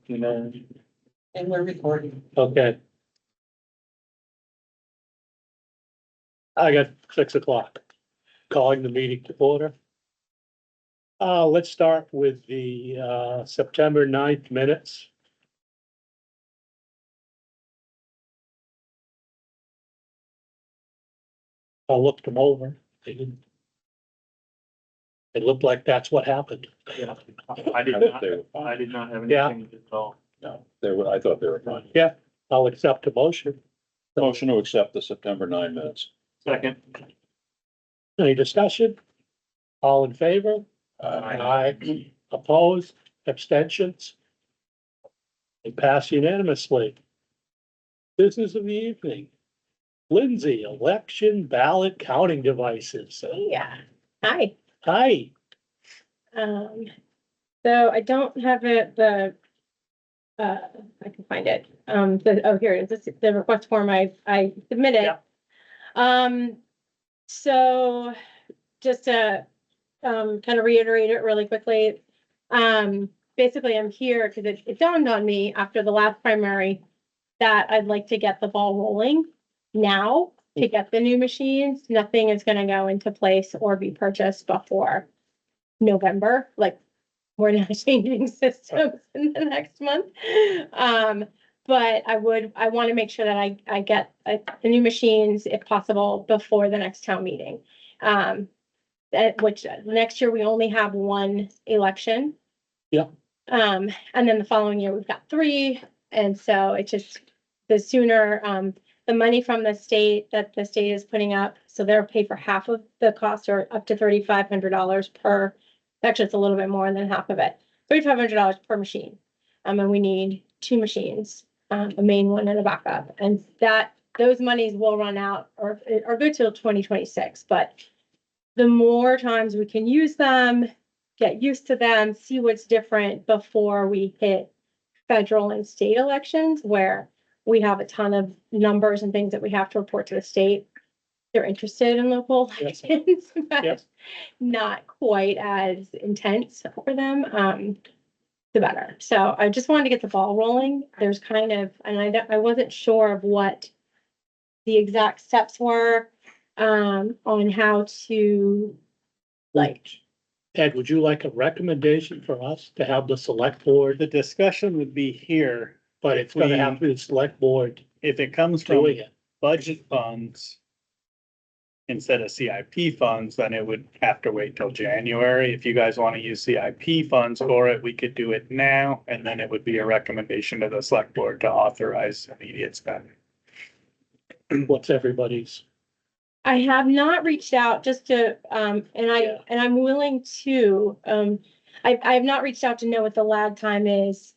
And we're recording. Okay. I got 6 o'clock. Calling the meeting to order. Let's start with the September 9th minutes. I looked them over. They didn't. It looked like that's what happened. Yeah, I did not, I did not have any Yeah. changes at all. No, they were, I thought they were fine. Yeah, I'll accept a motion. Motion to accept the September 9 minutes. Second, Any discussion? All in favor? Aye. Aye. Opposed, abstentions? They pass unanimously. Business of the evening. Lindsay, election ballot counting devices. Yeah, hi. Hi, So I don't have it, I can find it. Here it is, the request form I submitted. Yeah. So just to, kind of reiterate it really quickly. Basically I'm here because it dawned on me after the last primary that I'd like to get the ball rolling now to get the new machines. Nothing is gonna go into place or be purchased before November, like we're now changing systems in the next month. But I want to make sure that I get the new machines, if possible, before the next town meeting. Which next year we only have one election. Yeah. And then the following year we've got three, and so it's just the sooner, the money from the state that the state is putting up, so they'll pay for half of the cost or up to $3,500 per. Actually, it's a little bit more than half of it, $3,500 per machine. And we need two machines, a main one and a backup, and those monies will run out or go till 2026, but the more times we can use them, get used to them, see what's different before we hit federal and state elections, where we have a ton of numbers and things that we have to report to the state. They're interested in local Yes. elections, but Yes. not quite as intense for them, the better. So I just wanted to get the ball rolling. There's kind of, and I wasn't sure of what the exact steps were, on how to, like, Ed, would you like a recommendation for us to have the select board, The discussion would be here, but it's gonna have to be the select board if it comes from doing it. budget funds instead of CIP funds, then it would have to wait till January. If you guys want to use CIP funds for it, we could do it now, and then it would be a recommendation to the select board to authorize immediate spending. What's everybody's? I have not reached out just to, and I'm willing to, I have not reached out to know what the lag time is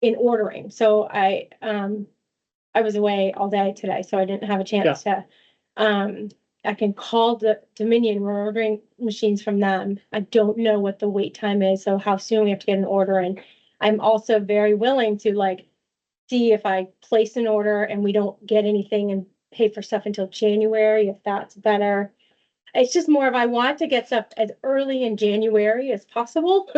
in ordering. So I was away all day today, so I didn't have a chance to, I can call the Dominion. We're ordering machines from them. I don't know what the wait time is, so how soon we have to get an order. And I'm also very willing to see if I place an order and we don't get anything and pay for stuff until January, if that's better. It's just more of, I want to get stuff as early in January as possible.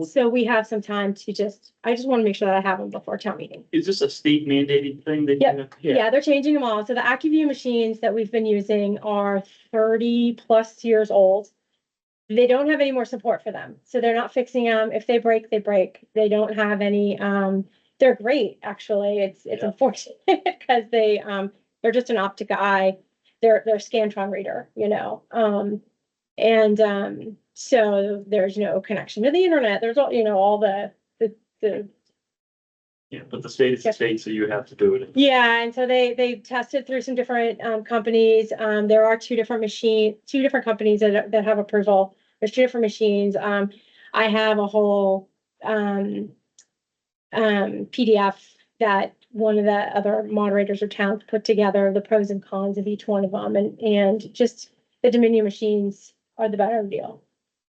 So we have some time to I just want to make sure that I have them before town meeting. is this a state mandated thing that? Yep. Yeah. Yeah, they're changing them all. So the AccuView machines that we've been using are 30+ years old. They don't have any more support for them. So they're not fixing them. If they break, they break. They don't have any, they're great, actually. It's unfortunate because they're just an optic eye. They're a Scantron reader, so there's no connection to the internet. There's all the Yeah, but the state is the state, so you have to do it. yeah, and so they tested through some different companies. There are two different companies that have approval. There's two different machines. I have a whole PDF that one of the other moderators or towns put together, the pros and cons of each one of them, and just the Dominion machines are the better deal.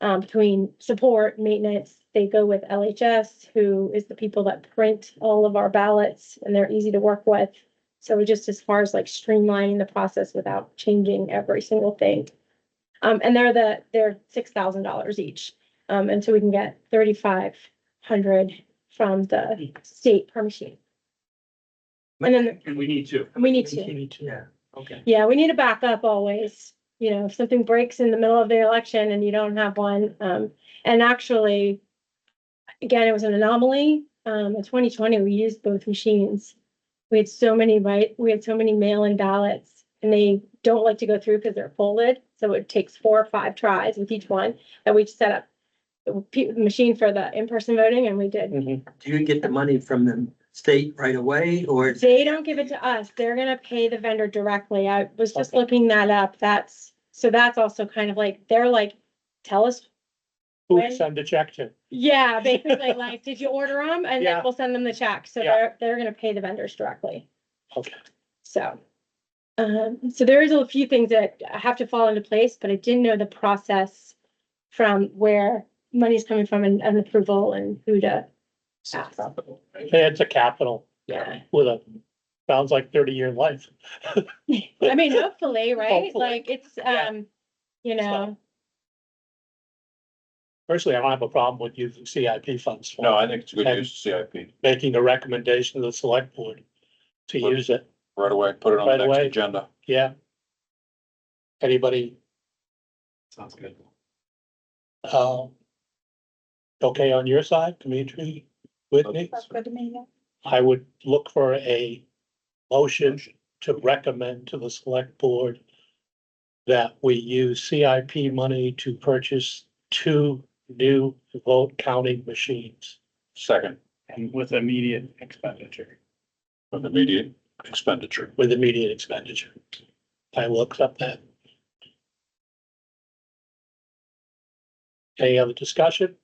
Between support, maintenance, they go with LHS, who is the people that print all of our ballots, and they're easy to work with. So just as far as streamlining the process without changing every single thing. And they're $6,000 each. And so we can get 3,500 from the state per machine. And then And we need to. we need to, Yeah, okay. yeah, we need a backup always, you know, if something breaks in the middle of the election and you don't have one, and actually, again, it was an anomaly, in 2020, we used both machines. We had so many, we had so many mail-in ballots, and they don't like to go through because they're folded, so it takes 4 or 5 tries with each one, that we set up the machine for the in-person voting, and we did. Mhm. Do you get the money from the state right away or? They don't give it to us. They're gonna pay the vendor directly. I was just Okay. looking that up. That's also kind of like, they're like, tell us. Who When- to send a check to? Yeah, basically like, did you order them? And Yeah. then we'll send them the check. So Yeah. they're gonna pay the vendors directly. Okay. So. So there is a few things that have to fall into place, but I didn't know the process from where money's coming from and approval and who to ask. It's a capital Yeah. with a, sounds like 30-year life. I mean, hopefully, right? Hopefully. Like it's, Yeah. you know. Personally, I don't have a problem with using CIP funds for No, I think it's a good And- use of CIP. making a recommendation to the select board to Well- use it. Right away, put it on Right the next away. agenda. Yeah. Anybody, Sounds good. okay on your side, Dimitri, Whitney? I would look for a motion to recommend to the select board that we use CIP money to purchase 2 new vote counting machines. Second, And with immediate expenditure. of immediate expenditure. With immediate expenditure. I will accept that. Any other discussion?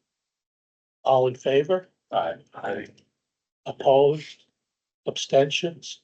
All in favor? Aye. Opposed? Abstentions?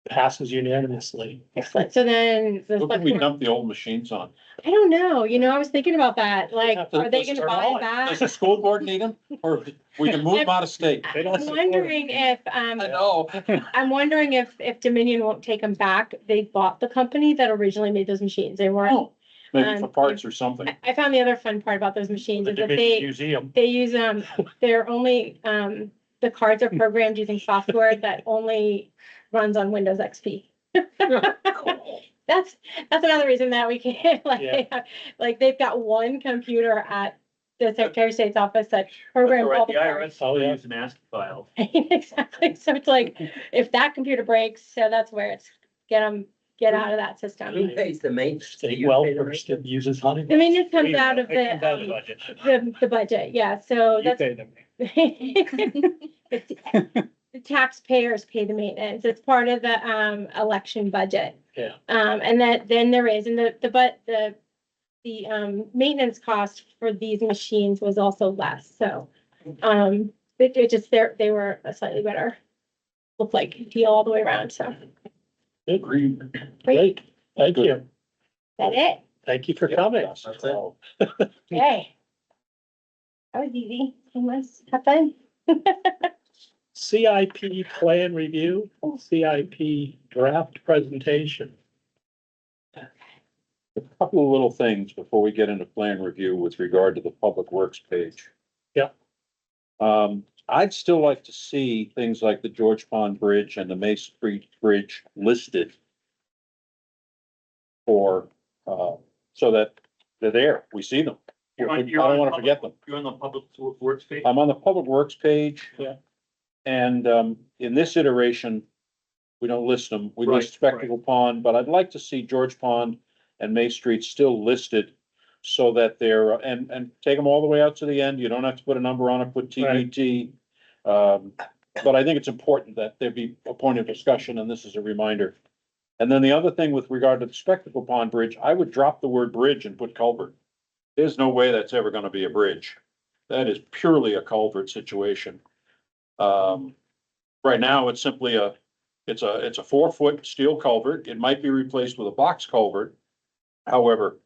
Passes unanimously. Excellent. So then the Who select can we board- dump the old machines on? I don't know, you know, I was thinking about that, like, Have to- are they let's gonna turn buy on. it back? Does the school board need them? Or we can move them out of state? They don't I'm support it. wondering if, I know. I'm wondering if Dominion won't take them back. They bought the company that originally made those machines. They weren't. Oh, maybe for parts or something. I found the other fun part about those machines The is that Dominion Museum. they use, they're only, the cards are programmed using software that only runs on Windows XP. That's another reason that we can't, like, Yeah. they have, like, they've got one computer at the Secretary of State's office that programs all Right, the the cards. IRS still yeah. use an ASCII file. Exactly, so it's like, if that computer breaks, so that's where it's, get out of that Who system. pays the maintenance? Do State you pay the welfare maintenance? still uses honey. I mean, it comes We- out of it comes out of the, budget. the budget, yeah, so You that's. pay them. The taxpayers pay the maintenance, it's part of the, election budget. Yeah. And then there is, and the maintenance cost for these machines was also less, so. It just, they were a slightly better, look like deal all the way around, so, Great, thank you. that it, Thank you for coming. That's it. yay. That was easy, seamless, have fun. CIP plan review, CIP draft presentation. A couple of little things before we get into plan review with regard to the Public Works page. Yeah. I'd still like to see things like the George Pond Bridge and the May Street Bridge listed for, so that they're there, we see them. I don't wanna forget them. You're on the public works page? I'm on the Public Works page. Yeah. And, in this iteration, we don't list them, we list Right, Spectacle Pond, but I'd like to see George Pond and May Street still listed. So that they're, and take them all the way out to the end, you don't have to put a number on it, put TBT. But I think it's important that there be a point of discussion, and this is a reminder. And then the other thing with regard to the Spectacle Pond Bridge, I would drop the word bridge and put culvert. There's no way that's ever gonna be a bridge. That is purely a culvert situation. Right now, it's simply it's a 4-foot steel culvert. It might be replaced with a box culvert. However,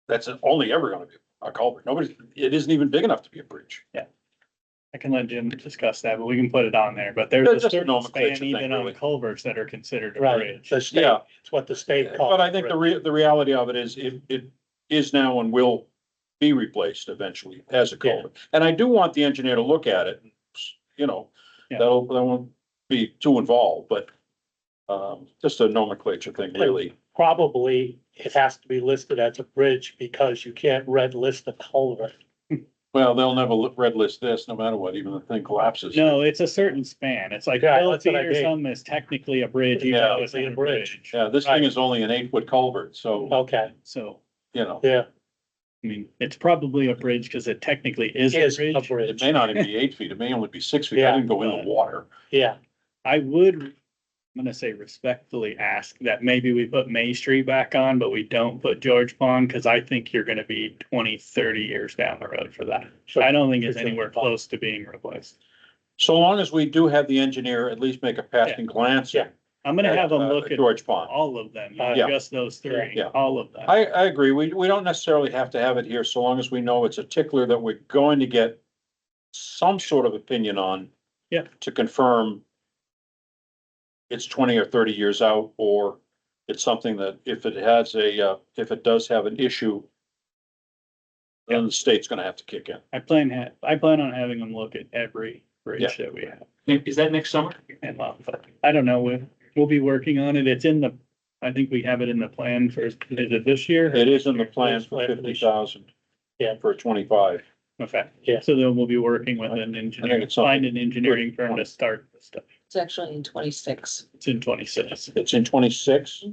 that's only ever gonna be a culvert. It isn't even big enough to be a bridge. I can let Jim discuss that, but we can put it on there, but there's Just a a certain nomenclature span even thing, on really. culverts that are considered a Right, bridge. the state, Yeah. it's what the state calls. But I think the reality of it is, it is now and will be replaced eventually as a culvert. And I do want the engineer to look at it, you know, Yeah. that won't be too involved, but just a nomenclature thing, really. Probably it has to be listed as a bridge because you can't red list a culvert. Well, they'll never red list this, no matter what, even the thing collapses. No, it's a certain span. It's like Yeah, Bell that's what I Feed or mean. something is technically a bridge. even Yeah. though it's not Technically a bridge. Yeah, this thing is only an 8-foot culvert, so, Okay, So, you know, yeah, I mean, it's probably a bridge because it technically is a is a bridge. it bridge, may not even be 8 feet, it may only be 6 feet. I Yeah. didn't go in the water. yeah. I would, I'm gonna say respectfully ask that maybe we put May Street back on, but we don't put George Pond, because I think you're gonna be 20, 30 years down the road for that. I don't think it's For George anywhere Pond. close to being replaced. So long as we do have the engineer at least make a passing glance Yeah. at I'm gonna have them look at George Pond. all of them, not Yeah. just those three, Yeah. all of them. I agree. We don't necessarily have to have it here, so long as we know it's a tickler that we're going to get some sort of opinion on. Yeah. To confirm it's 20 or 30 years out, or it's something that if it has if it does have an issue, then the state's gonna have to kick in. I plan on having them look at every bridge that we have. Is that next summer? And I don't know, we'll be working on it. It's in the, I think we have it in the plan for, is it this year? It is in the plan for 50,000. Yeah. For 25. Okay. Yeah. So then we'll be working with an engineer, it's something find an engineering firm to start the stuff. It's actually in 26. It's in 26. It's in 26.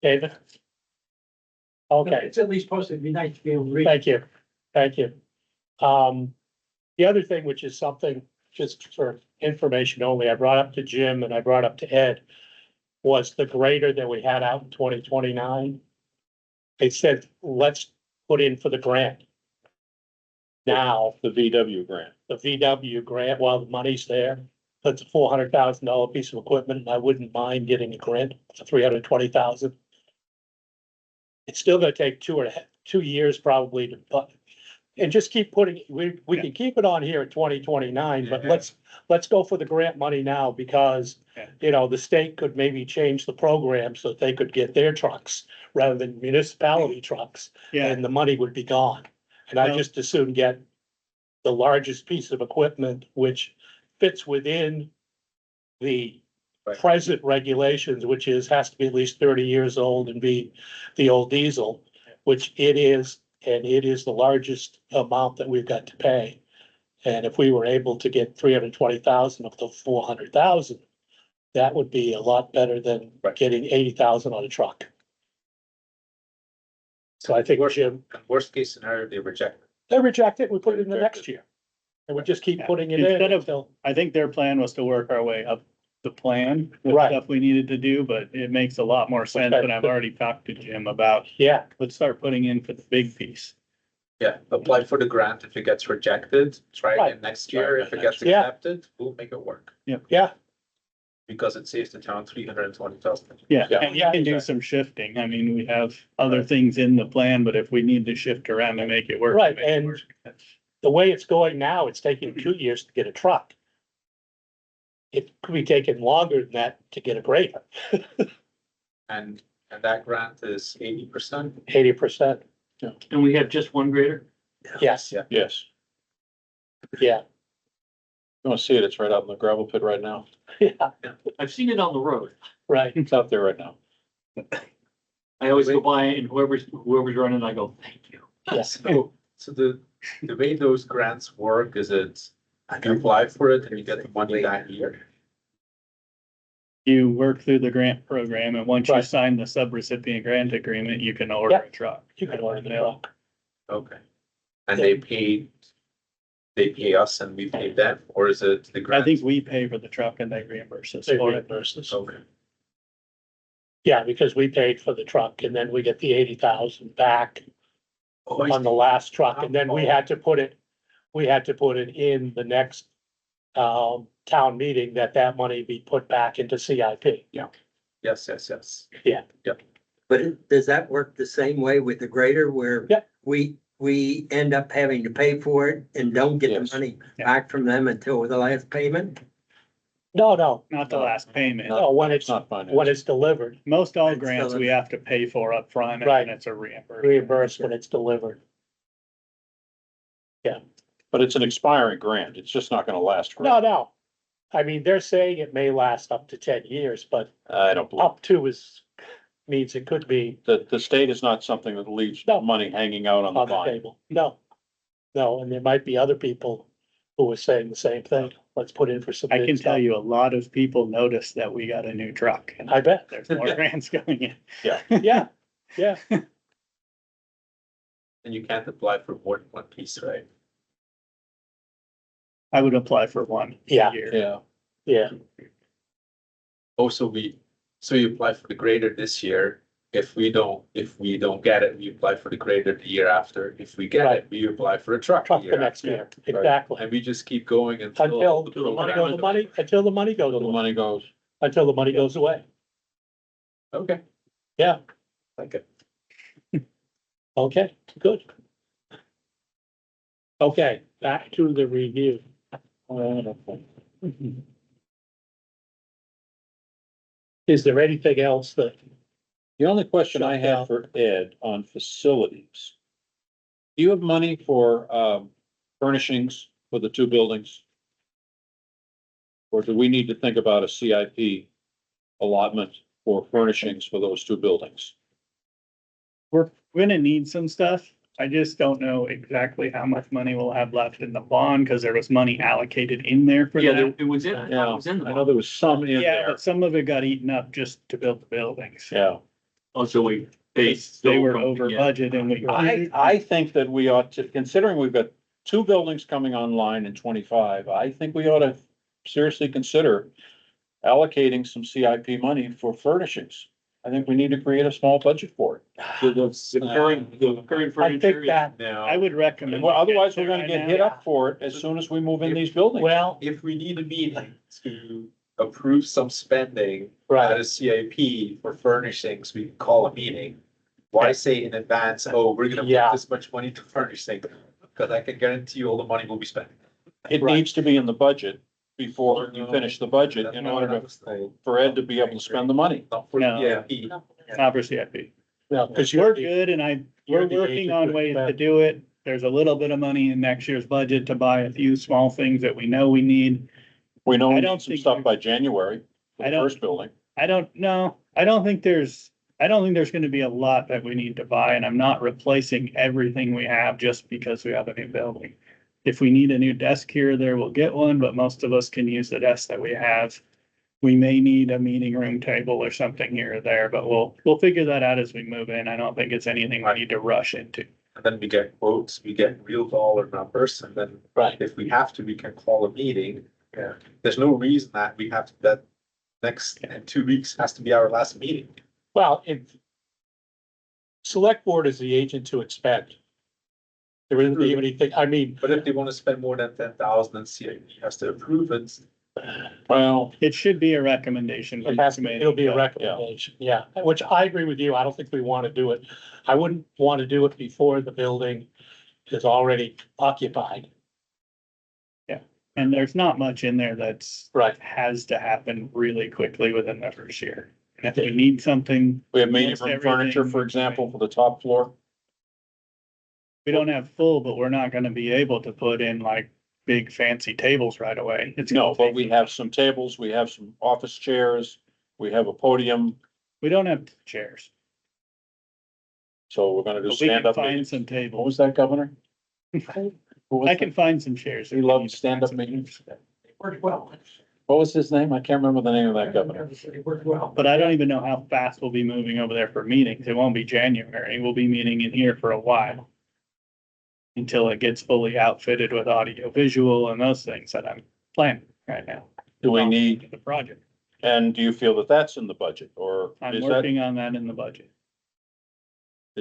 David? Okay. It's at least posted, it'd be nice to be able to read. Thank you, thank you. The other thing, which is something just for information only, I brought up to Jim and I brought up to Ed, was the grader that we had out in 2029. They said, let's put in for the grant. Now, The VW grant. the VW grant, while the money's there, that's a $400,000 piece of equipment, and I wouldn't mind getting a grant for $320,000. It's still gonna take 2 years probably to, but, and just keep putting, we Yeah. can keep it on here at 2029, but Yeah. let's go for the grant money now, because, Yeah. you know, the state could maybe change the program so that they could get their trucks rather than municipality trucks, Yeah, and the money would be gone. And I Well- just as soon get the largest piece of equipment, which fits within the Right. present regulations, which has to be at least 30 years old and be the old diesel, which it is, and it is the largest amount that we've got to pay. And if we were able to get 320,000 of the 400,000, that would be a lot better than Right. getting 80,000 on a truck. So I think, Jim, Worst case scenario, they reject it. they reject it, we put it in the next year. And we just keep Yeah. putting it in Instead of- until, I think their plan was to work our way up the plan with Right. stuff we needed to do, but it makes a lot more sense. Okay. And I've already talked to Jim about, yeah, let's start putting in for the big piece. Yeah, apply for the grant. If it gets rejected, try Right. again next year. If it gets Yeah. accepted, we'll make it work. yeah, Because it saves the town 320,000. Yeah, Yeah. and you Yeah, can do exactly. some shifting. I mean, we have other things in the plan, but if we need to shift around to make it work. Right, make it and- work. the way it's going now, it's taking 2 years to get a truck. It could be taking longer than that to get a grader, And that grant is 80%. 80%, And we have just one grader? yes, Yeah. Yes. yeah, You wanna see it? It's right out in the gravel pit right now. yeah, I've seen it on the road. right, It's out there right now. I always go by and whoever's running, I go, thank you. yes, So the way those grants work is you apply for it and you get the money that year. You work through the grant program and once you Right. sign the subrecipient grant agreement, you can order Yeah. a truck. you can order the truck, Okay. And they pay us and we pay them, or is it the I grant? think we pay for the truck and they reimburse us they for it. reimburse us. Okay. Yeah, because we paid for the truck and then we get the 80,000 back Oh, I on the last truck, and then we had to put it in the next town meeting that money be put back into CIP. Yes, yes, yes. But does that work the same way with the grader where? Yeah. We end up having to pay for it and don't get Yes. the money Yeah. back from them until the last payment? No, Not the last payment. no, when It's it's, not financed. when it's delivered, Most all It's grants still- we have to pay for upfront Right. and then it's a reimbursement. reimbursed when it's delivered. But it's an expiring grant. It's just not gonna last No, forever. no. I mean, they're saying it may last up to 10 years, but I don't believe, up to means it could be the state is not something that leaves No. money hanging out on the on the vine. table. No. No, and there might be other people who are saying the same thing. Let's put in for some. I big can tell stuff. you, a lot of people noticed that we got a new truck and I bet. there's more grants going in. Yeah, yeah. And you can't apply for more than one piece, right? I would apply for one. a Yeah. year. Yeah, Yeah, Also, so you apply for the grader this year. If we don't get it, we apply for the grader the year after. If we get it, we apply for a truck truck the the year next after. year, exactly. And we just keep going Until until. the money goes away. until the money goes. Until the money goes away. Okay. Yeah. Like it. Okay, good. Okay, back to the review. Is there anything else that, The only question I Shut down. had for Ed on facilities. Do you have money for, furnishings for the two buildings? Or do we need to think about a CIP allotment for furnishings for those two buildings? We're gonna need some stuff. I just don't know exactly how much money we'll have left in the bond, because there was money allocated in there for Yeah, that. it was in, I thought it was in the I know there was some in Yeah, there, but some of it got eaten up just to build the buildings. yeah. Also, we, They were over budget and we. I think that we ought to, considering we've got two buildings coming online in 25, I think we ought to seriously consider allocating some CIP money for furnishings. I think we need to create a small budget for it. The current I think furniture. that, Now. I would recommend. Well, otherwise, we we're gonna get hit up for it as soon as we move in these buildings. well, If we need a meeting to approve some spending at right, a CIP for furnishings, we can call a meeting. Why say in advance, oh, we're gonna Yeah. put this much money to furnish things? Because I can guarantee you all the money will be spent. It Right. needs to be in the budget before you finish the budget in order for Ed to be able to spend the money. Not for No. CIP. Not for CIP. no, because We're you're, good and you're we're the working agent on to ways to expend. do it. There's a little bit of money in next year's budget to buy a few small things that we know we need. We know I we don't need some think stuff you- by January for I the don't- first building. I don't know. I don't think there's gonna be a lot that we need to buy, and I'm not replacing everything we have just because we have a new building. If we need a new desk here or there, we'll get one, but most of us can use the desk that we have. We may need a meeting room table or something here or there, but we'll figure that out as we move in. I don't think it's anything we need to rush into. And then we get quotes, we get real dollar numbers, and then right, if we have to, we can call a meeting. Yeah. There's no reason that we have to, that next 2 weeks has to be our last meeting. well, if select board is the agent to expend. There isn't even anything, I mean, But if they want to spend more than 10,000, then CIP has to approve it. Well, It should be a recommendation. from it the has to, committee, it'll be a but- recommendation, yeah, which I agree with you, I don't think we want to do it. I wouldn't want to do it before the building is already occupied. And there's not much in there that's Right. has to happen really quickly within the first year. And if we need something, we have meeting Most room furniture, everything- for example, for the top floor. we don't have full, but we're not gonna be able to put in like big fancy tables right away. It's No, gonna but take we have some tables, we have some office chairs, we have a podium, We don't have chairs, so we're gonna do but we can stand-up find meetings. some What tables. was that, Governor? Who was I that? can find some chairs. He loved stand-up meetings. Worked well. What was his name? I can't remember the name of that governor. It worked well. But I don't even know how fast we'll be moving over there for meetings. It won't be January. We'll be meeting in here for a while. Until it gets fully outfitted with audio visual and those things that I'm planning right now. Do we need, The project. and do you feel that that's in the budget, or I'm is that, working on that in the budget.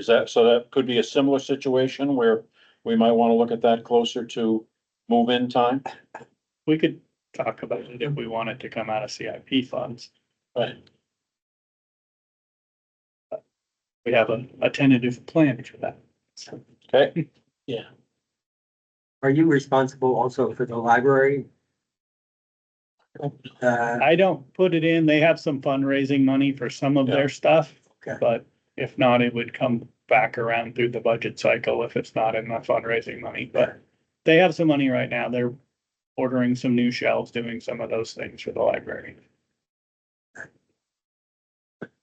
so that could be a similar situation where we might wanna look at that closer to move-in time? We could talk about it if we want it to come out of CIP funds. Right. We have a tentative plan for that. Okay, Are you responsible also for the library? I don't put it in. They have some fundraising money for some of Yeah. their stuff. Okay. But if not, it would come back around through the budget cycle if it's not in the fundraising money, but they have some money right now. They're ordering some new shelves, doing some of those things for the library.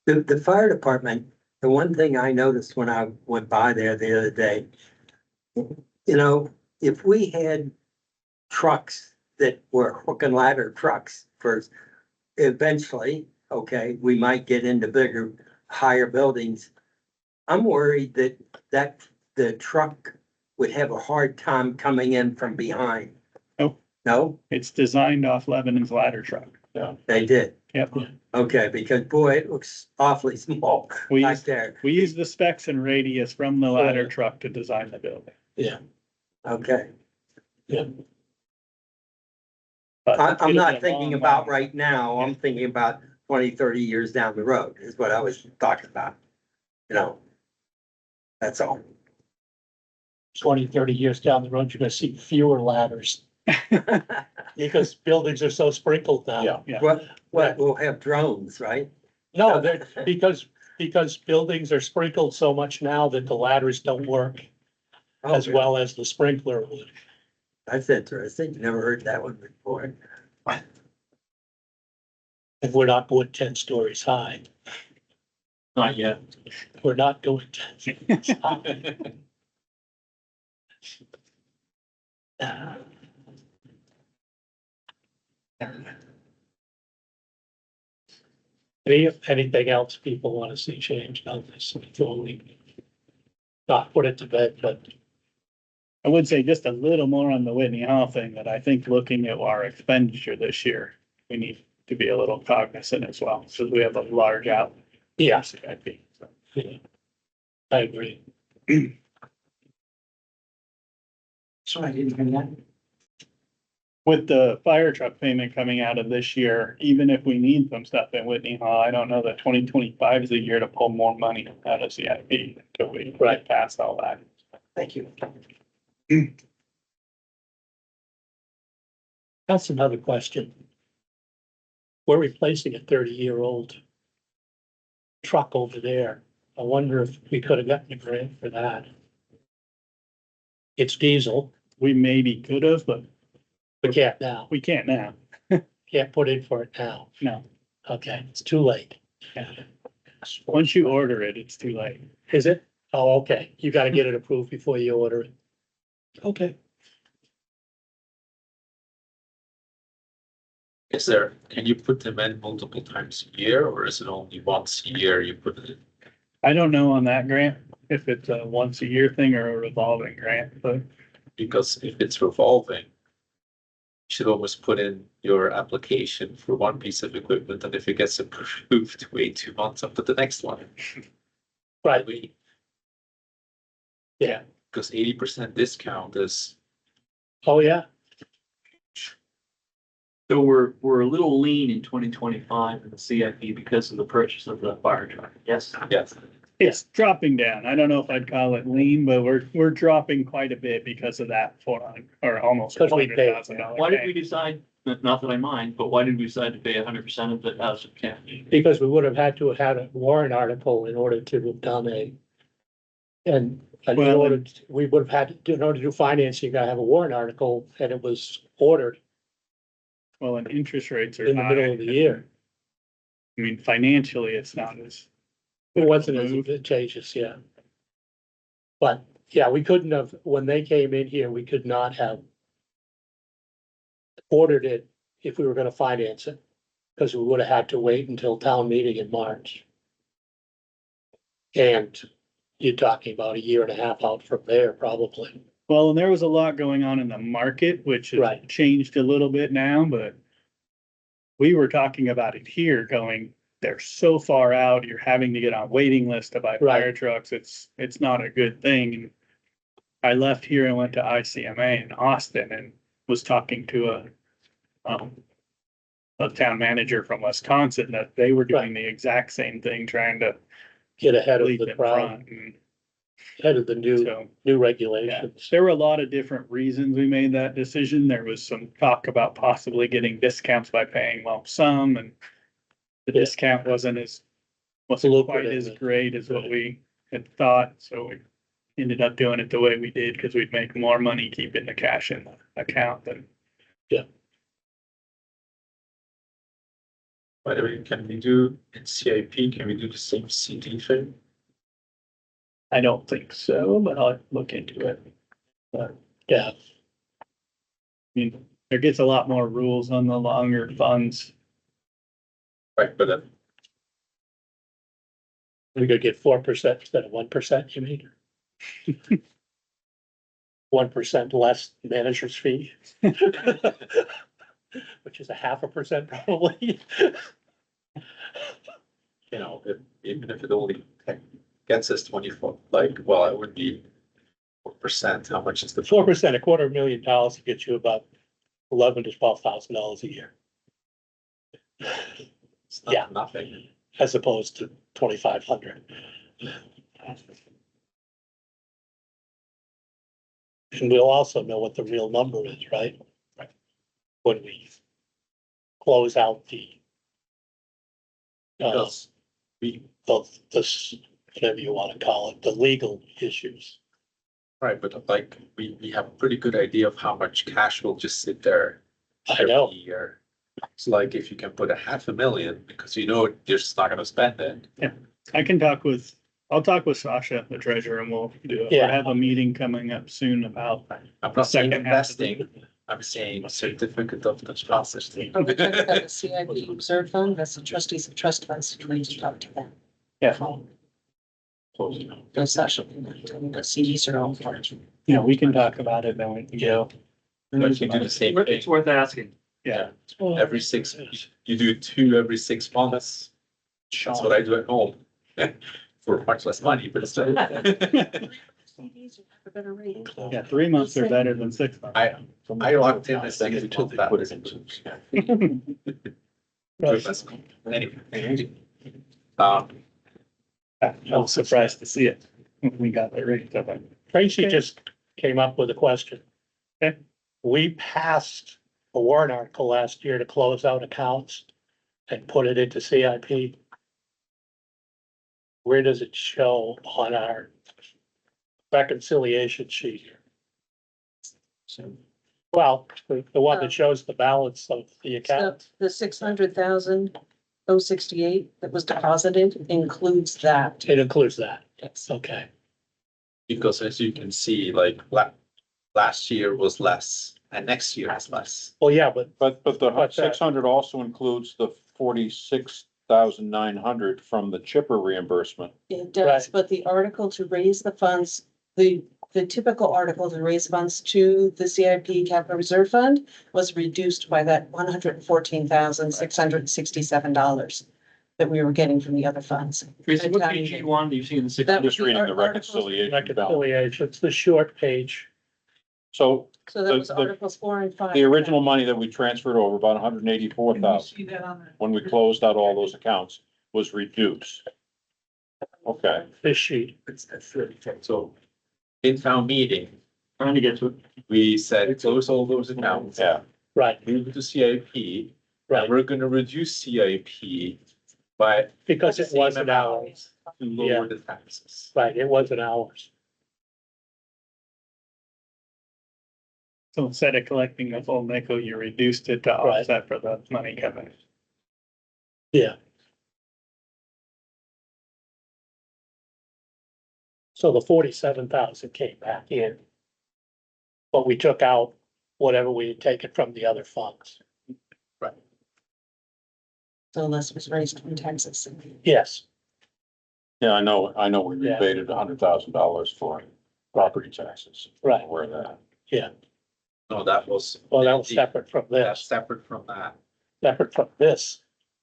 The fire department, the one thing I noticed when I went by there the other day, you know, if we had trucks that were hook and ladder trucks for eventually, okay, we might get into bigger, higher buildings. I'm worried that the truck would have a hard time coming in from behind. Nope. No, It's designed off Lebanon's ladder truck. they did. Yep. Okay, because boy, it looks awfully small We back used, there. we used the specs and radius from the ladder truck to design the building. Yeah, Okay. yeah. But I'm it'll not be a thinking long about line. right now. I'm thinking about 20, 30 years down the road is what I was talking about. You know, that's all. 20, 30 years down the road, you're gonna see fewer ladders because buildings are so sprinkled now. Yeah. Yeah. What, we'll have drones, right? No, they're, because buildings are sprinkled so much now that the ladders don't work Oh, as well as the sprinkler would. That's interesting. Never heard that one before. And we're not going 10 stories high. Not yet. We're not going 10 stories high. Anything else people want to see changed on this before we not put it to bed, but I would say just a little more on the Whitney Hall thing, that I think looking at our expenditure this year, we need to be a little cognizant as well, so we have a large out. yeah, CIP. So, yeah, I agree. Sorry, I didn't hear that. with the fire truck payment coming out of this year, even if we need some stuff in Whitney Hall, I don't know that 2025 is a year to pull more money out of CIP until we get past all that. Thank you. That's another question. We're replacing a 30-year-old truck over there. I wonder if we could have gotten a grant for that. It's diesel. We maybe could have, but We can't now. we can't now. Can't put in for it now. No, Okay, it's too late. once you order it, it's too late. Is it? Oh, okay. You gotta get it approved before you order it. Okay. Can you put them in multiple times a year, or is it only once a year you put it in? I don't know on that grant, if it's a once a year thing or a revolving grant, but Because if it's revolving, you should almost put in your application for one piece of equipment, and if it gets approved, wait 2 months and put the next one. Right, Wait, yeah. because 80% discount is, Oh, yeah. So we're a little lean in 2025 in the CIP because of the purchase of the fire truck. Yes. yes, it's dropping down. I don't know if I'd call it lean, but we're dropping quite a bit because of that $400 or almost Because we paid, $400,000. Why did we decide, not that I mind, but why did we decide to pay 100% of it out of cash? because we would have had to have had a warrant article in order to have done and in Well, order, we would have had, in order to do financing, you gotta have a warrant article, and it was ordered Well, and interest rates are in the high. middle of the year. I mean, financially, it's not as. It wasn't as Move. advantageous, yeah. But, yeah, we couldn't have, when they came in here, we could not have ordered it if we were gonna finance it, because we would have had to wait until town meeting in March. And you're talking about a year and a half out from there, probably. Well, and there was a lot going on in the market, which has Right. changed a little bit now, but we were talking about it here going, they're so far out, you're having to get on waiting list to buy fire Right. trucks. It's not a good thing. And I left here and went to ICMA in Austin and was talking to a town manager from Wisconsin that they were doing the exact same thing, trying to Get ahead of lead the in crowd, front. And ahead of the new so regulations. there were a lot of different reasons we made that decision. There was some talk about possibly getting discounts by paying lump sum, and the Yeah. discount wasn't quite Lucrative. as great as what we had thought, so we ended up doing it the way we did because we'd make more money keeping the cash in the account than. By the way, can we do in CIP, can we do the same CD thing? I don't think so, but I'll look into it. Yeah, I mean, there gets a lot more rules on the longer funds. Right, but then, we could get 4% instead of 1%, you mean? 1% less manager's fee. Which is a 0.5% probably. you know, even if it only gets us 24, like, well, it would be 4%, how much is the? 4%, $250,000 to get you about $11,000 to $12,000 a year, It's not yeah. Nothing. as opposed to 2,500. And we'll also know what the real number is, right? Right. When we close out the Because we, this, whatever you want to call it, the legal issues. right, but like, we have a pretty good idea of how much cash will just sit there. I know, every year. It's like if you can put $500,000, because you know you're just not gonna spend it. I'll talk with Sasha, the treasurer, and we'll do it. Yeah. We'll have a meeting coming up soon about. I'm not saying Second half of the- investing, I'm saying certificate of deposit. Oh, we talked about the CIP reserve fund, that's the trustees of trust funds, you need to talk to them. Yeah, No Sasha, the CDs are all for it. yeah, we can talk about it, then we can go. But you do the same thing, It's worth asking. Yeah, every six, you do 2 every 6 months. That's what I do at home. For much less money, but still. CDs are a better rate. yeah, 3 months are better than 6 months. I locked in a 6 month that. Anyway. I was surprised to see it. when We got that rate. So, Tracy Okay. just came up with a question. Okay. We passed a warrant article last year to close out accounts and put it into CIP. Where does it show on our reconciliation sheet here? Well, the one that shows the balance of the So account. the 600,068 that was deposited includes that. It includes that. Yes. Okay, Because as you can see, like, last year was less and next year is less. well, yeah, but But the But, 600 also includes the 46,900 from the chipper reimbursement. It does, Right. but the article to raise the funds, the typical article to raise funds to the CIP capital reserve fund was reduced by that $114,667 that we were getting from the other funds. Tracy, what page you on, do you see in the six? That- Just reading the Articles- reconciliation balance. reconciliation, it's the short page. So So that was the- articles 4 and 5. the original money that we transferred over, about 184,000, when we closed out all those accounts, was reduced. Okay, This sheet, So in town meeting, Trying to get to it. we said close all those accounts, yeah, right, move it to CIP, right, and we're gonna reduce CIP by because the it same wasn't amount ours, to Yeah. lower the taxes. right, it wasn't ours. So instead of collecting the full nickel, you reduced it to Right. offset for the money coming. Yeah. So the 47,000 came back in. But we took out whatever we had taken from the other funds. So less was raised from taxes. Yes, yeah, I know we Yeah. rebated $100,000 for property taxes. right, Where that, No, that was. well, that was separate from That's this, separate from that. separate from this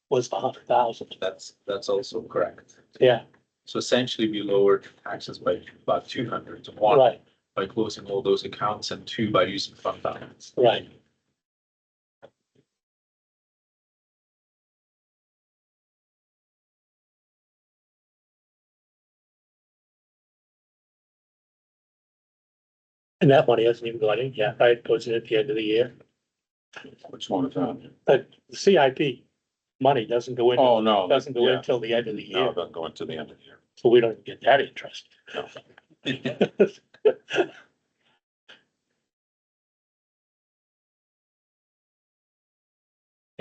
was the 100,000, That's also correct. yeah, So essentially, we lowered taxes by about 200 to 1 right, by closing all those accounts and 2 by using fund balance. right. And that money hasn't even gone in yet, right? It goes in at the end of the year. which one is that? But the CIP money doesn't go in. Oh, no. Doesn't go in yeah. until the end of the No, year, it doesn't go into the end of the year. so we don't get that interest. No. And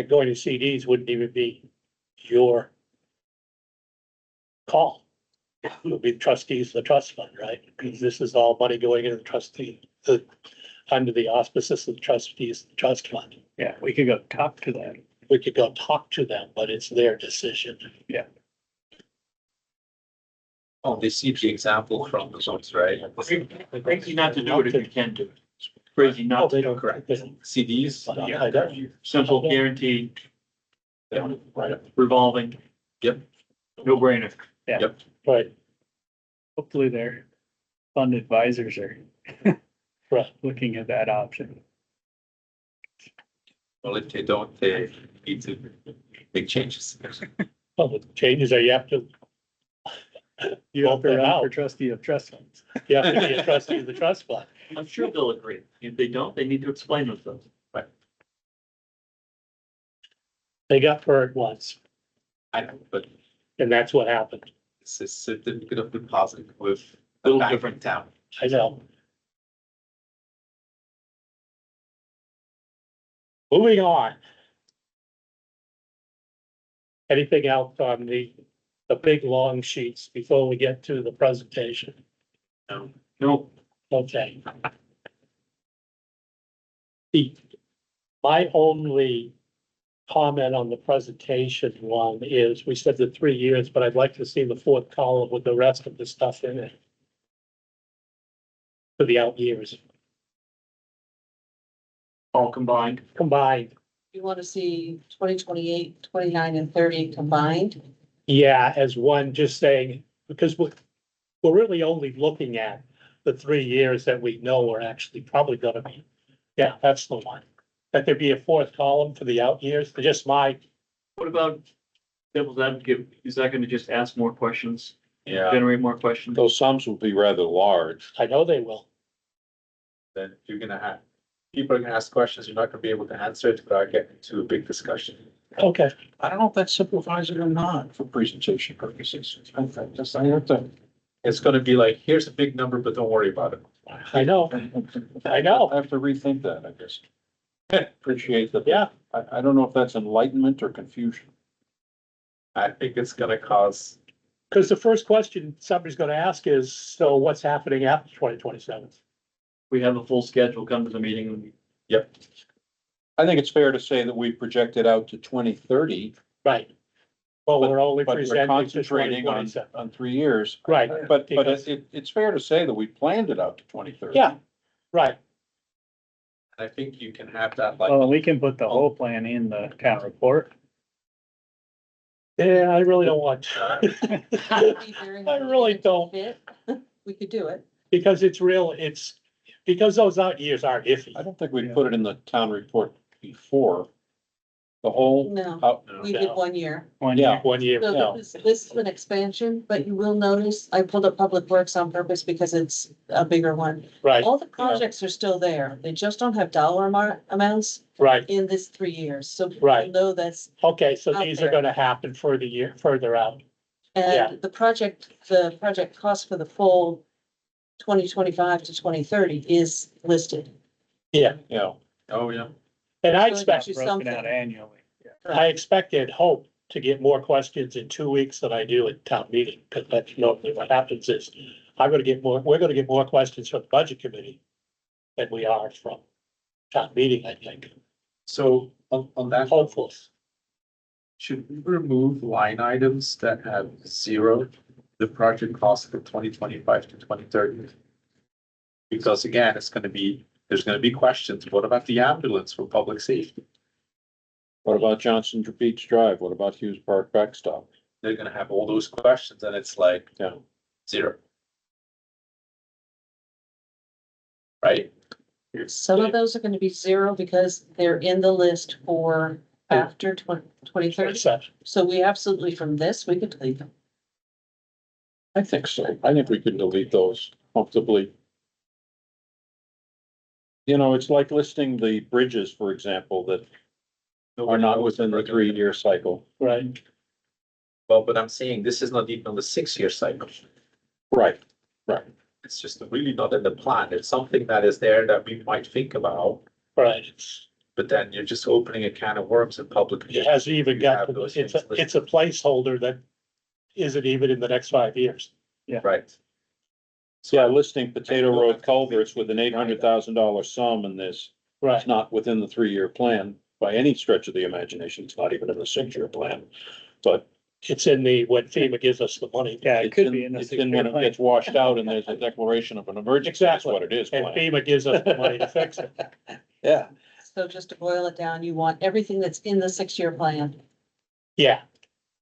going to CDs wouldn't even be your call. It would be the trustees of the trust fund, right? Because this is all money going into the trustee, under the auspices of the trustees of the trust fund. Yeah, we could go talk to them. We could go talk to them, but it's their decision. Oh, they see the example from the zones, right? Crazy not to do it if you can do it. Crazy Oh, not to they do don't, it. Correct. they don't. CDs, I don't. Simple, guaranteed, Right, revolving. Yep. No brainer. right, Hopefully their fund advisors are right. looking at that option. well, if they don't, they need to make changes. Well, the changes are you have to, You have to Vote them run for out. trustee of trust funds. you have to be a trustee of the trust fund. I'm sure they'll agree. If they don't, they need to explain themselves. They got burned once, I know, but and that's what happened. it's a certificate of deposit with a Little bank different. in town. I know. Moving on. Anything else on the big long sheets before we get to the presentation? No, Okay. My only comment on the presentation one is, we said the 3 years, but I'd like to see the fourth column with the rest of the stuff in it. For the out years all combined. combined. You want to see 2028, 29, and 30 combined? Yeah, as one, just saying, because we're really only looking at the 3 years that we know are actually probably gonna be. Yeah, that's the one. That there be a fourth column for the out years, just my, What about devil's advocate? Is that gonna just ask more questions, Yeah, generate more questions? Those sums will be rather large. I know they will. then you're gonna have, people are gonna ask questions, you're not gonna be able to answer it without getting into a big discussion. Okay, I don't know if that simplifies it or not for presentation purposes. I have to. It's gonna be like, here's a big number, but don't worry about it. I know, I know. I have to rethink that, I guess. Appreciate that. Yeah, I don't know if that's enlightenment or confusion. I think it's gonna cause, because the first question somebody's gonna ask is, so what's happening after 2027? We have a full schedule, come to the meeting and yep, I think it's fair to say that we projected out to 2030, Right. Well, we're only but we're presenting to concentrating on 2027. 3 years. Right, But because- it's fair to say that we planned it out to 2030. yeah, right. I think you can have that like, Well, we can put the whole plan in the town report. Yeah, I really don't want to. I really don't, We could do it. because it's, because those out years are iffy. I don't think we put it in the town report before. The whole, No, out- we did 1 year. One Yeah. year. 1 year, So Yeah. this is an expansion, but you will notice I pulled up Public Works on purpose because it's a bigger one. right, All the projects are still there. They just don't have dollar amounts right. in this 3 years. So people Right. know that's, Okay, so Out these are there. gonna happen for the year, further out. Yeah. and the project cost for the full 2025 to 2030 is listed. Yeah, yeah, oh, yeah. and I So it expect, gives you Broken out something. annually. I expected hope to get more questions in 2 weeks than I do at town meeting, because that's normally what happens is, we're gonna get more questions from the budget committee than we are from town meeting, I think, So on that, hopefully. should we remove line items that have zero, the project cost for 2025 to 2030? Because again, there's gonna be questions, what about the ambulance for public safety? what about Johnson Beach Drive? What about Hughes Park backstop? They're gonna have all those questions and it's like Yeah. zero. Right? Some of those are gonna be zero because they're in the list for after 2030. So we absolutely, from this, we could delete them. I think so. I think we could delete those comfortably. You know, it's like listing the bridges, for example, that are not within the 3-year cycle. Right, Well, but I'm saying this is not even on the 6-year cycle. Right, right. It's just really not in the plan. It's something that is there that we might think about, Right, but then you're just opening a can of worms in public. it hasn't even You got, have those it's things it's a placeholder that isn't even in the next 5 years. Right. Yeah, listing Potato Road culverts with an $800,000 sum in this. Right, It's not within the 3-year plan by any stretch of the imagination. It's not even in the 6-year plan. But it's in the, when FEMA gives us the money. Yeah, it it's could be in the it's in when it 6-year gets washed out and there's a declaration of an emergency. That's Exactly. what it is. And plan. FEMA gives us the money to fix it. Yeah. So just to boil it down, you want everything that's in the 6-year plan. Yeah,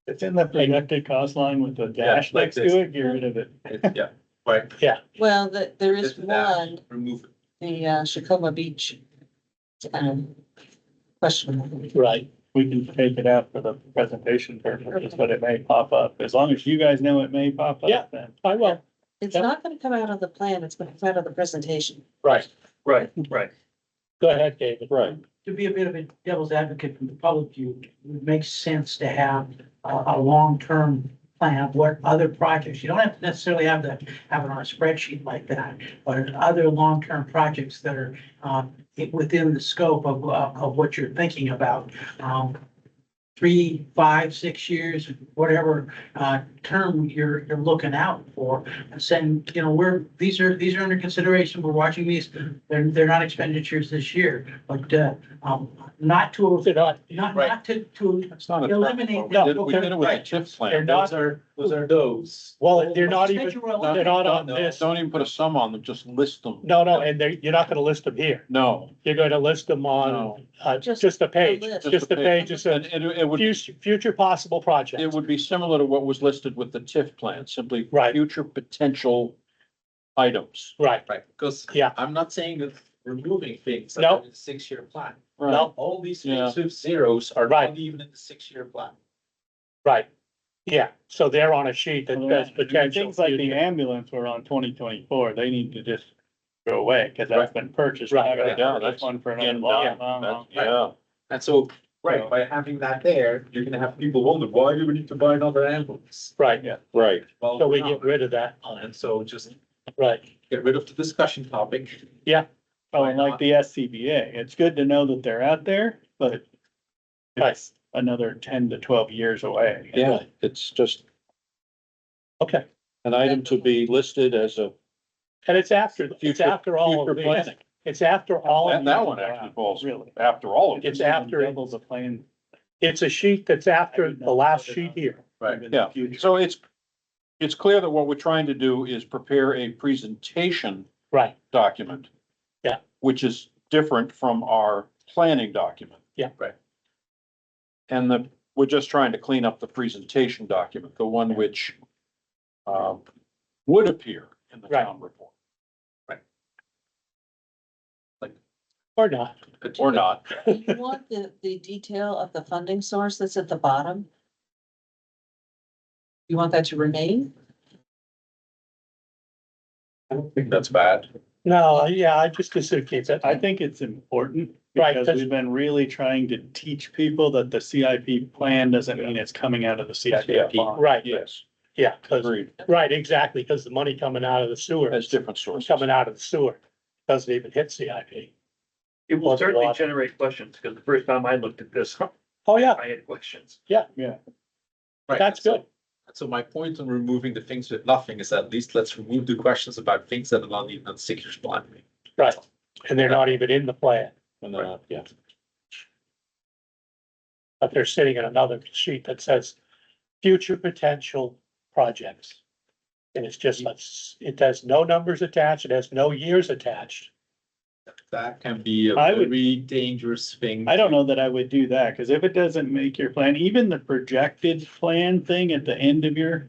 It's in the projected cost line with the Yeah, dash like next this. to it, get rid of it. Yeah, right. Well, there is Just that, one, remove it. the Shakoma Beach. Questionable. right. We can take it out for the presentation purposes, but it may pop up. As long as you guys know it may pop Yeah. up, then. I will. It's Yep. not gonna come out of the plan, it's gonna come out of the presentation. Right. Right, right. Go ahead, David. Right. To be a bit of a devil's advocate from the public view, it makes sense to have a long-term plan of what other projects, you don't have to necessarily have it on a spreadsheet like that, but other long-term projects that are, within the scope of what you're thinking about. 3, 5, 6 years, whatever, term you're looking out for, and saying, you know, these are under consideration, we're watching these, they're not expenditures this year, but, not to, They're not, not to It's not a. eliminate. We did it with the Right. TIF they're plan. not, Those are those. well, they're not even, Schedule will they're not on No, this. Don't even put a sum on them, just list them. No, and you're not gonna list them here. No, You're gonna list them on, no. just a page, list. just a page, just And says it would, future possible projects. it would be similar to what was listed with the TIF plan, simply Right. future potential items. Right, Right, because Yeah. I'm not saying that removing things that No. are in the 6-year plan. No. All these Yeah. things with zeros are Right. not even in the 6-year plan. right. Yeah, so they're on a sheet that says potential. Things like the future. ambulance were on 2024, they need to just go away, cause that's been purchased. We're not gonna Right. Yeah, purchase that's- one for another and long, done. long, long. Yeah, And so, right, So- by having that there, you're gonna have people wonder, why do we need to buy another ambulance? Right, right. Well, so we we're get not. rid of that, And so just right, get rid of the discussion topic. Oh, and like the SCBA, it's good to know that they're out there, but it's another 10 to 12 years away. Yeah, it's just okay. an item to be listed as a And it's it's future, after all future of these, planning. it's after all of And that these. one actually falls Really. after all of it. It's after, Double the plan. it's a sheet that's after the last sheet here. Right. in the Yeah, future. so it's clear that what we're trying to do is prepare a presentation Right, document. Yeah. Which is different from our planning document. Yeah. Right. And we're just trying to clean up the presentation document, the one which would appear in the Right. town report, or not. or not. Do you want the detail of the funding source that's at the bottom? You want that to remain? I don't think that's bad. No, yeah, I just assume keep it. I think it's important Right, because 'cause- we've been really trying to teach people that the CIP plan doesn't mean it's coming out of the CIP CIP. bond. Right, Yes, yeah, because, agreed, right, exactly, because the money coming out of the sewer, as different sources. coming out of the sewer, doesn't even hit CIP. It will Plus a certainly lot. generate questions, because the first time I looked at this, Oh, yeah, I had questions. Yeah, Right. that's So- good. So my point on removing the things with nothing is at least let's remove the questions about things that are not even on the 6-year plan. Right, and they're not even in the plan, And then, yeah, but they're sitting in another sheet that says future potential projects. And it's just, it has no numbers attached, it has no years attached. That can be a I would- very dangerous thing. I don't know that I would do that, because if it doesn't make your plan, even the projected plan thing at the end of your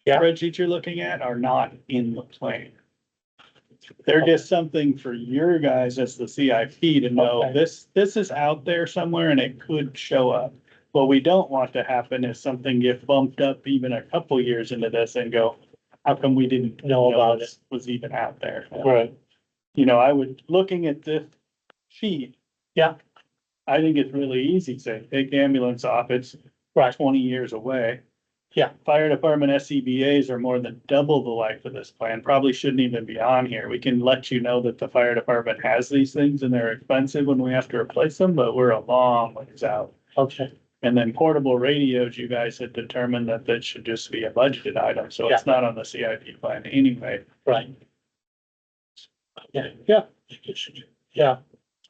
Yeah. spreadsheet you're looking at are not in the plan. They're just something for your guys as the CIP to know, Okay. this is out there somewhere and it could show up. What we don't want to happen is something get bumped up even a couple years into this and go, how come we didn't Know about this was even out there? Right. You know, I would, looking at this sheet. Yeah. I think it's really easy, say, take the ambulance off, it's Right. 20 years away. Fire department SCBA's are more than double the life of this plan, probably shouldn't even be on here. We can let you know that the fire department has these things and they're expensive when we have to replace them, but we're a long ways out. Okay, And then portable radios, you guys had determined that that should just be a budgeted item, so it's not on the CIP plan anyway. right. Yeah. Yeah,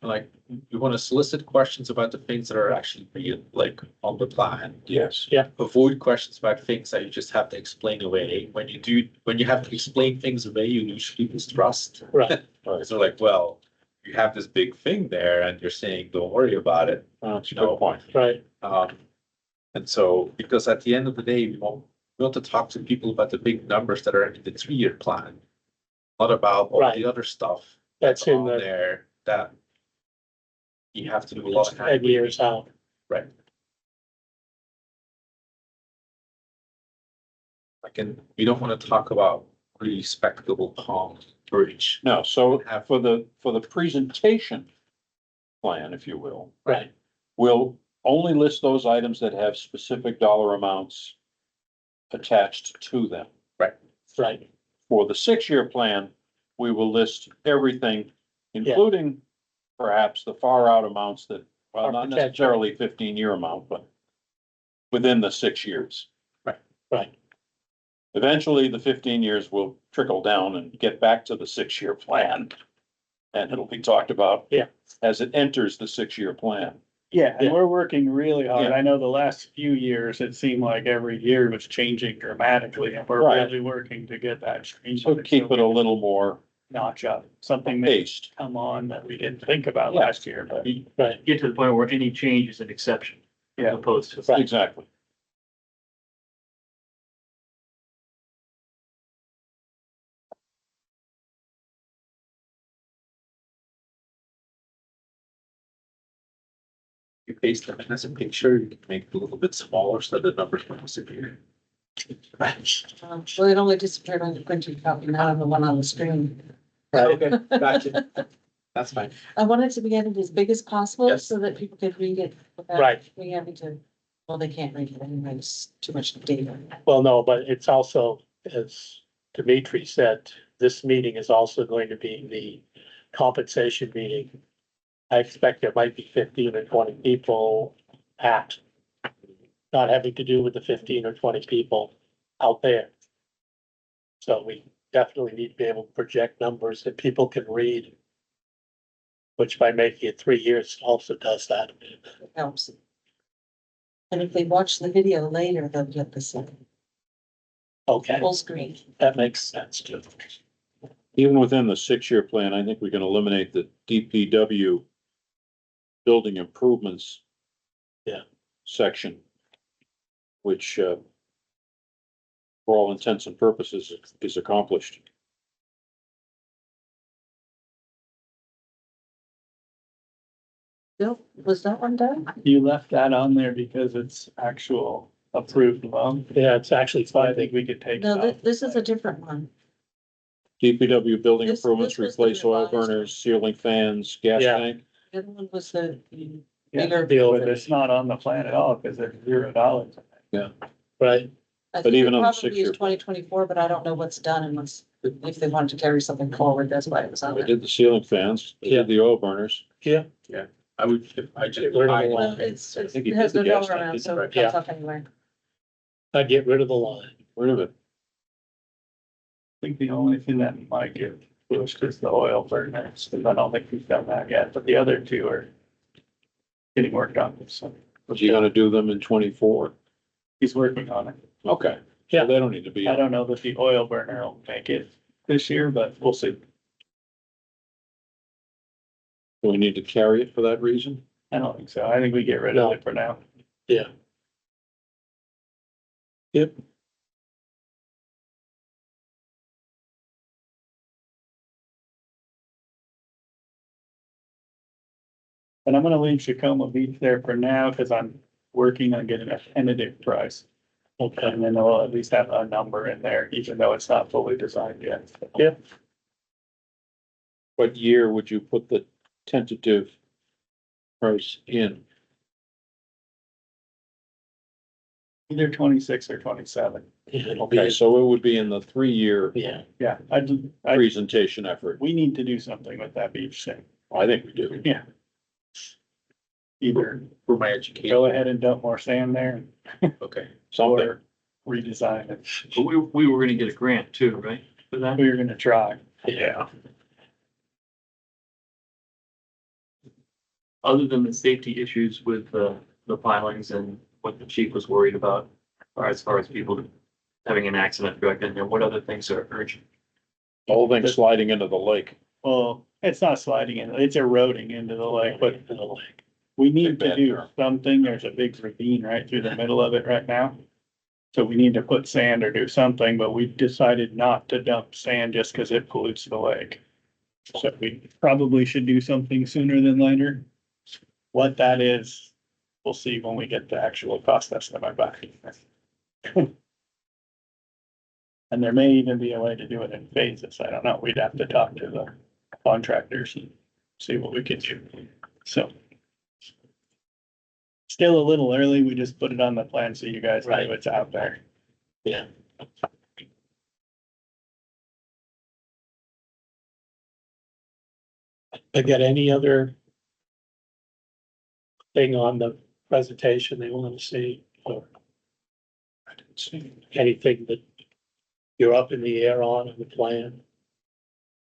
Like, we want to solicit questions about the things that are actually real, like on the plan. Yes. Avoid questions about things that you just have to explain away. When you have to explain things away, you lose people's trust. right, So like, well, you have this big thing there and you're saying, don't worry about it. That's a No. good point. right, And so, because at the end of the day, we want to talk to people about the big numbers that are in the 3-year plan. Not about all Right. the other stuff that's in on the there that you have to do a lot of. 10 years out. Right. Like, and we don't want to talk about really spectacle pond bridge. No, so for the presentation plan, if you will, Right, we'll only list those items that have specific dollar amounts attached to them. right, For the 6-year plan, we will list everything, including perhaps the far out amounts that, well, Are not potential. necessarily 15-year amount, but within the 6 years. right, Eventually, the 15 years will trickle down and get back to the 6-year plan. And it'll be talked about. Yeah. As it enters the 6-year plan. Yeah, and Yeah. we're working really hard. Yeah. I know the last few years, it seemed like every year was changing dramatically, and we're Right. really working to get that changed. So keep it a little more Notch up, something that paced. come on that we didn't think about Yeah. last year, but right. Get to the point where any change is an exception. As Yeah. opposed to. Right. Exactly. You paste them in as a picture, you can make it a little bit smaller so that the numbers don't disappear. Well, it only disappeared on the printed copy, not on the one on the screen. Okay, gotcha. That's fine. I wanted to be edited as big as possible Yes. so that people could read it. without Right. Me having to, well, they can't read it anyway, it's too much data. Well, no, but it's also, as Dimitri said, this meeting is also going to be the compensation meeting. I expect there might be 15 or 20 people at, not having to do with the 15 or 20 people out there. So we definitely need to be able to project numbers that people can read. Which by making it 3 years also does that. It helps. And if they watch the video later, they'll get the same Okay, full screen. that makes sense too. Even within the 6-year plan, I think we can eliminate the DPW building improvements. Yeah. Section. Which, for all intents and purposes, is accomplished. Bill, was that one done? you left that on there because it's actual approved loan. Yeah, it's actually So I fine. think we could take. No, it off. this is a different one. DPW building This improvements, was the replace oil revised one. burners, ceiling fans, gas Yeah. tank. The other one was the Yeah, bigger. but it's not on the plan at all because they're $0. Right, I But think even it on the probably 6-year is 2024, but I don't know what's done and what's, if they wanted to carry something forward, that's why it was on They there. did the ceiling fans, they Yeah. did the oil burners. I would, I just. Get rid of the I- line. Well, it's, I it think he has did no the gas dollar tank, amount, didn't so he? it comes up anyway. I'd get rid of the line. Rid of it. I think the only thing that might get pushed is the oil burners, because I don't think we've done that yet, but the other two are getting worked on, so Was you gonna do them in 24? he's working on it. Okay. Yeah. So they don't need to be I on. don't know that the oil burner will make it this year, but we'll see. Do we need to carry it for that reason? I don't think so. I think we get rid of it for now. Yeah. Yep. And I'm gonna leave Tacoma Beach there for now, because I'm working on getting a tentative price. Okay, And then we'll at least have a number in there, even though it's not fully designed yet. Yeah. What year would you put the tentative price in? Either 26 or 27. It'll be, Okay, so it would be in the 3-year yeah, Yeah, presentation effort. we need to do something with that beach thing. I think we do. Yeah. Either For my education. go ahead and dump more sand there Okay. Something. or redesign it. But we were gonna get a grant too, right, for that? We were gonna try. yeah. Other than the safety issues with the pilings and what the chief was worried about, or as far as people having an accident directly in there, what other things are urgent? The whole thing sliding into the lake. Well, it's not sliding in, it's eroding into the lake, but we need to Bad do term. something. There's a big ravine right through the middle of it right now. So we need to put sand or do something, but we decided not to dump sand just because it pollutes the lake. So we probably should do something sooner than later. What that is, we'll see when we get the actual cost estimate back. And there may even be a way to do it in phases. I don't know. We'd have to talk to the contractors and see what we can do. So. Still a little early. We just put it on the plan so you guys know Right. it's out there. Yeah. I got any other thing on the presentation they want to see, or I didn't see anything that you're up in the air on the plan?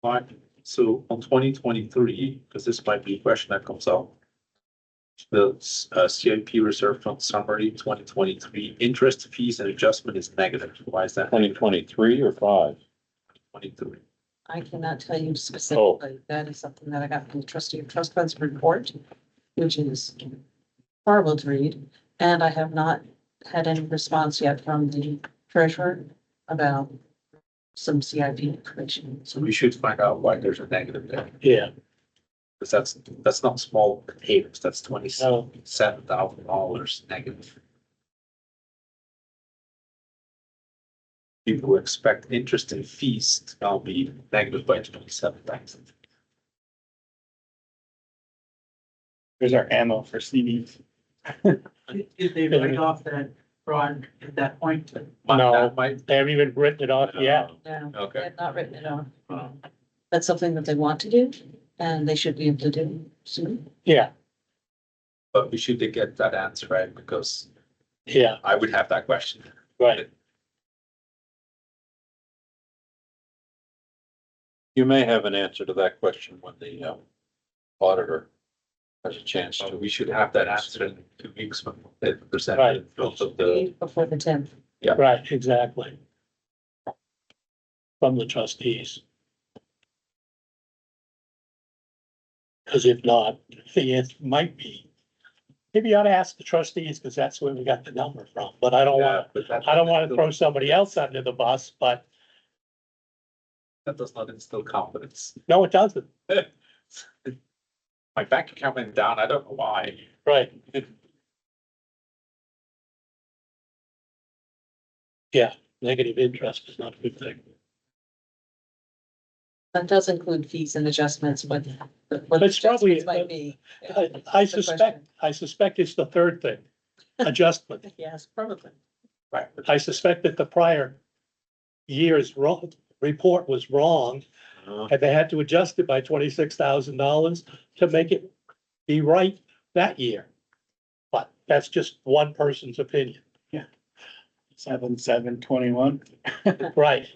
Alright, so on 2023, because this might be a question that comes up. The CIP reserve fund summary 2023 interest fees and adjustment is negative. Why is that? 2023 or 5? 23. I cannot tell you specifically. That is something that I got from the trustee of trust funds report, which is horrible to read. And I have not had any response yet from the treasurer about some CIP information. So we should find out why there's a negative there, Yeah, because that's not small potatoes, that's no, $27,000 negative. People who expect interest and fees to now be negative by 27,000. There's our ammo for CDs. Did they write off that fraud at that point? No. That might, they haven't even written it off yet. No, I okay, have not written it on. That's something that they want to do and they should be able to do soon. Yeah, but we should get that answer, right? Because yeah, I would have that question. right. You may have an answer to that question when the auditor has a chance So to. we should have that answer in 2 weeks when they present Right. it in front of the, Before the 10th. Right, exactly. From the trustees. Because if not, the answer might be, maybe you ought to ask the trustees, because that's where we got the number from, but I don't yeah, want, but that. I don't want to throw somebody else under the bus, but That does not instill confidence. no, it doesn't, My bank account went down, I don't know why. right? Yeah, negative interest is not a good thing. That does include fees and adjustments, but what the It's probably, adjustments might be. I That's the suspect it's the third thing, adjustment. question. Yes, probably. Right. I suspect that the prior year's report was wrong, and they had to adjust it by $26,000 to make it be right that year. But that's just one person's opinion, 7/7/21. right?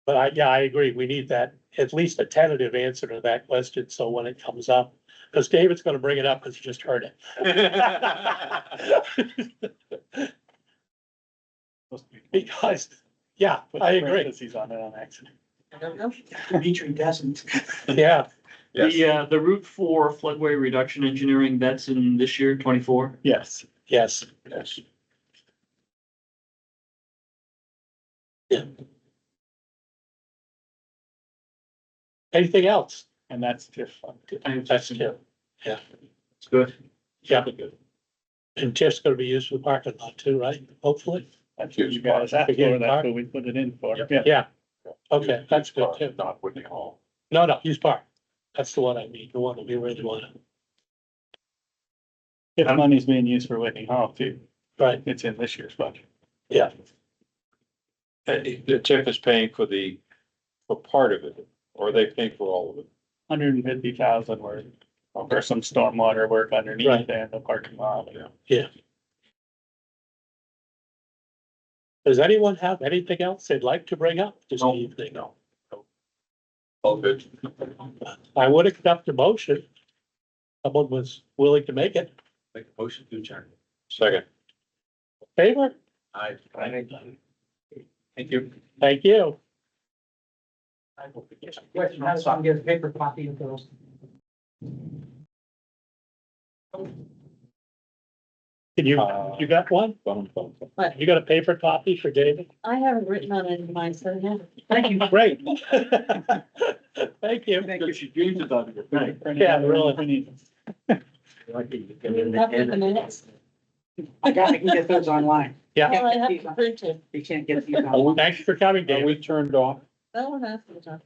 But I agree, we need that, at least a tentative answer to that question, so when it comes up, because David's gonna bring it up, because he just heard it. Because, yeah, I agree, He's on it on accident. I don't know. Dimitri doesn't. yeah, Yes. The Route 4 floodway reduction engineering, that's in this year, 24. Yes. yes, Yes. yeah. Anything else? And that's TIF fund. That's Tim, It's good. yeah, and Tiff's gonna be used for the parking lot too, right, hopefully? That's what you guys asked for. That's what we put it in for. Yep. Yeah. Yeah, okay, that's good too. Not Whitney Hall. No, use park, that's the one I mean, the one that we really want. If money's being used for Whitney Hall too, Right, it's in this year's budget. yeah, The TIF is paying for part of it, or are they paying for all of it? 150,000 worth, for some stormwater work underneath Right. there in the parking lot. does anyone have anything else they'd like to bring up this No. evening? No. All good. I would accept a motion. Someone was willing to make it. Make a motion to adjourn. Second. Favor? Aye. Thank you. Thank you. Question, how does someone get a paper copy of those? Can you, Uh, you got one? You got a paper copy for David? I haven't written on any of mine, so yeah. Thank you. Great. Thank you. She dreams about it, right? Yeah, really. Up with the minutes. I can get those online. Yeah, Well, I have to print it. You can't get these online. thanks for coming, Are David. we turned off? That one has to be done.